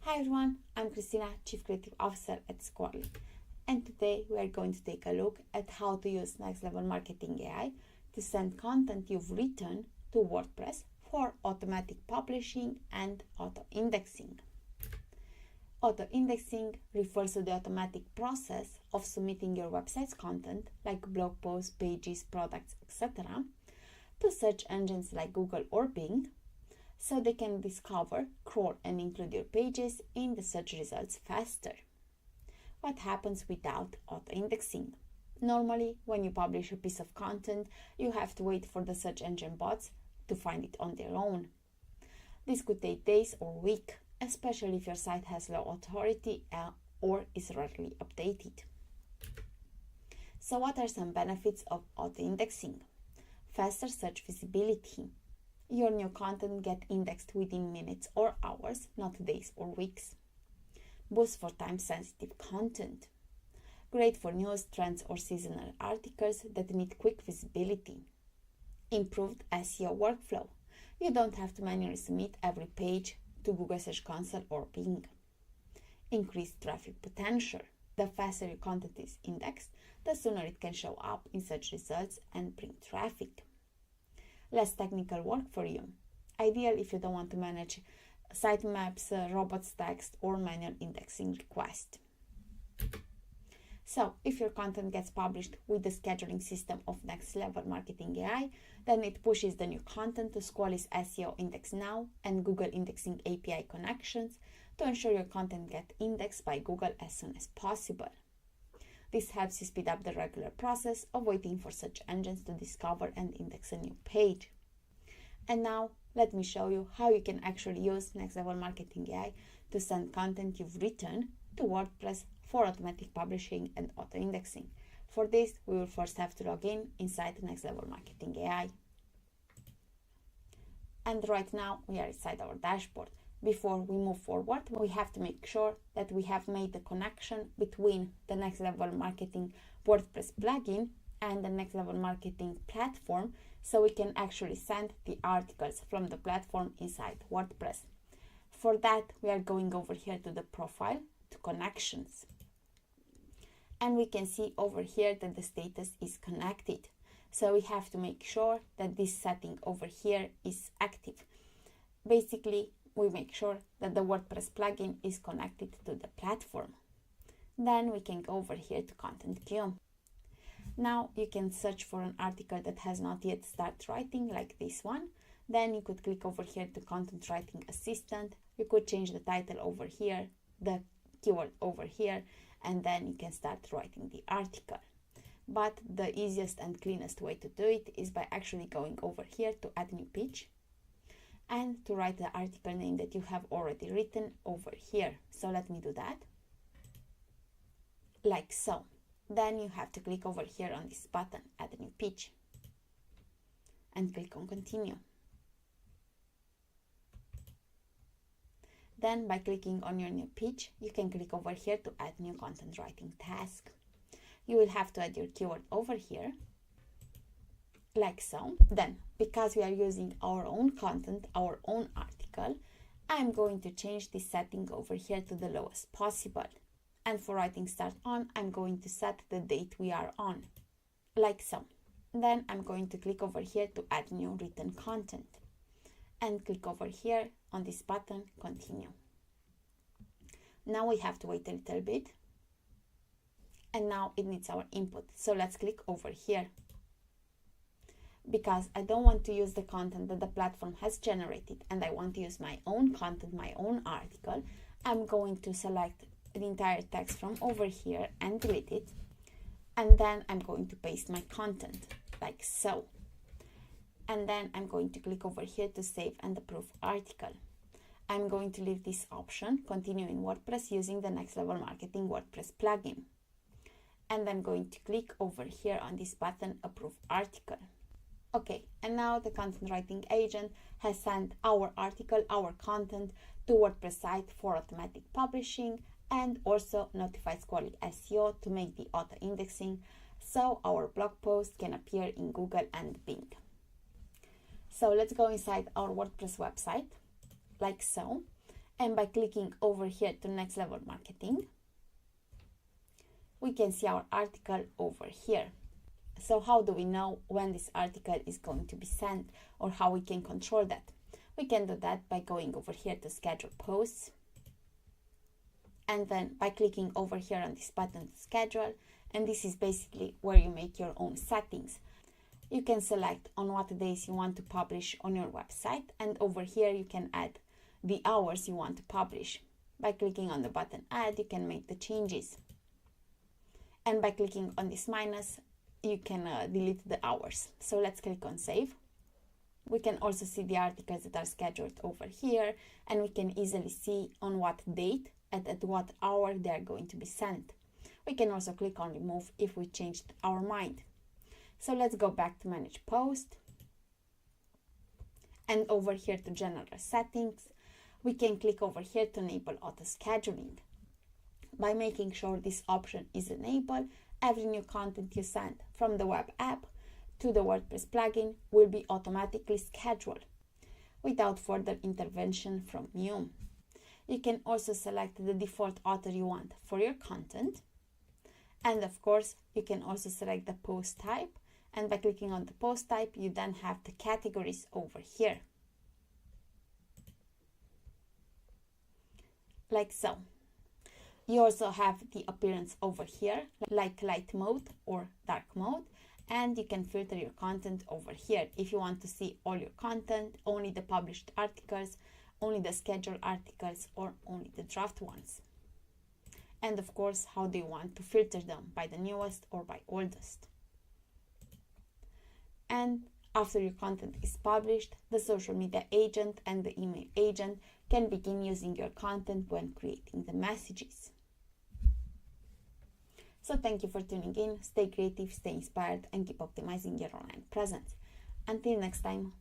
Hi everyone, I'm Christina, Chief Creative Officer at Squally, and today we are going to take a look at how to use Next Level Marketing AI to send content you've written to WordPress for automatic publishing and auto-indexing. Auto-indexing refers to the automatic process of submitting your website's content, like blog posts, pages, products, etc., to search engines like Google or Bing, so they can discover, crawl, and include your pages in the search results faster. What happens without auto-indexing? Normally, when you publish a piece of content, you have to wait for the search engine bots to find it on their own. This could take days or weeks, especially if your site has low authority or is rarely updated. So what are some benefits of auto-indexing? Faster search visibility. Your new content gets indexed within minutes or hours, not days or weeks. Boost for time-sensitive content. Great for news, trends, or seasonal articles that need quick visibility. Improved SEO workflow. You don't have to manually submit every page to Google Search Console or Bing. Increased traffic potential. The faster your content is indexed, the sooner it can show up in search results and bring traffic. Less technical work for you. Ideal if you don't want to manage sitemaps, robots text, or manual indexing requests. So, if your content gets published with the scheduling system of Next Level Marketing AI, then it pushes the new content to Squally's SEO Index Now and Google Indexing API connections to ensure your content gets indexed by Google as soon as possible. This helps you speed up the regular process of waiting for search engines to discover and index a new page. And now, let me show you how you can actually use Next Level Marketing AI to send content you've written to WordPress for automatic publishing and auto-indexing. For this, we will first have to log in inside Next Level Marketing AI. And right now, we are inside our dashboard. Before we move forward, we have to make sure that we have made the connection between the Next Level Marketing WordPress plugin and the Next Level Marketing platform, so we can actually send the articles from the platform inside WordPress. For that, we are going over here to the profile, to connections. And we can see over here that the status is connected. So we have to make sure that this setting over here is active. Basically, we make sure that the WordPress plugin is connected to the platform. Then we can go over here to Content Queue. Now you can search for an article that has not yet started writing, like this one. Then you could click over here to Content Writing Assistant. You could change the title over here, the keyword over here, and then you can start writing the article. But the easiest and cleanest way to do it is by actually going over here to Add New Page and to write the article name that you have already written over here. So let me do that, like so. Then you have to click over here on this button, Add a New Page, and click on Continue. Then by clicking on your new page, you can click over here to add new content writing task. You will have to add your keyword over here, like so. Then, because we are using our own content, our own article, I'm going to change this setting over here to the lowest possible. And for writing start on, I'm going to set the date we are on, like so. Then I'm going to click over here to add new written content and click over here on this button, Continue. Now we have to wait a little bit. And now it needs our input. So let's click over here. Because I don't want to use the content that the platform has generated and I want to use my own content, my own article, I'm going to select the entire text from over here and delete it. And then I'm going to paste my content, like so. And then I'm going to click over here to save and approve article. I'm going to leave this option, continue in WordPress using the Next Level Marketing WordPress plugin. And I'm going to click over here on this button, Approve Article. Okay, and now the content writing agent has sent our article, our content to WordPress site for automatic publishing and also notified Squally SEO to make the auto indexing so our blog post can appear in Google and Bing. So let's go inside our WordPress website, like so. And by clicking over here to Next Level Marketing, we can see our article over here. So how do we know when this article is going to be sent, or how we can control that? We can do that by going over here to Schedule Posts, and then by clicking over here on this button to schedule, and this is basically where you make your own settings. You can select on what days you want to publish on your website, and over here you can add the hours you want to publish. By clicking on the button Add, you can make the changes. And by clicking on this minus, you can delete the hours. So let's click on Save. We can also see the articles that are scheduled over here, and we can easily see on what date and at what hour they are going to be sent. We can also click on Remove if we changed our mind. So let's go back to Manage Post, and over here to General Settings, we can click over here to enable auto scheduling. By making sure this option is enabled, every new content you send from the web app to the WordPress plugin will be automatically scheduled without further intervention from you. You can also select the default author you want for your content. And of course, you can also select the post type. And by clicking on the post type, you then have the categories over here. Like so. You also have the appearance over here, like light mode or dark mode, and you can filter your content over here if you want to see all your content, only the published articles, only the scheduled articles, or only the draft ones. And of course, how do you want to filter them, by the newest or by oldest. And after your content is published, the social media agent and the email agent can begin using your content when creating the messages. So thank you for tuning in. Stay creative, stay inspired, and keep optimizing your online presence. Until next time.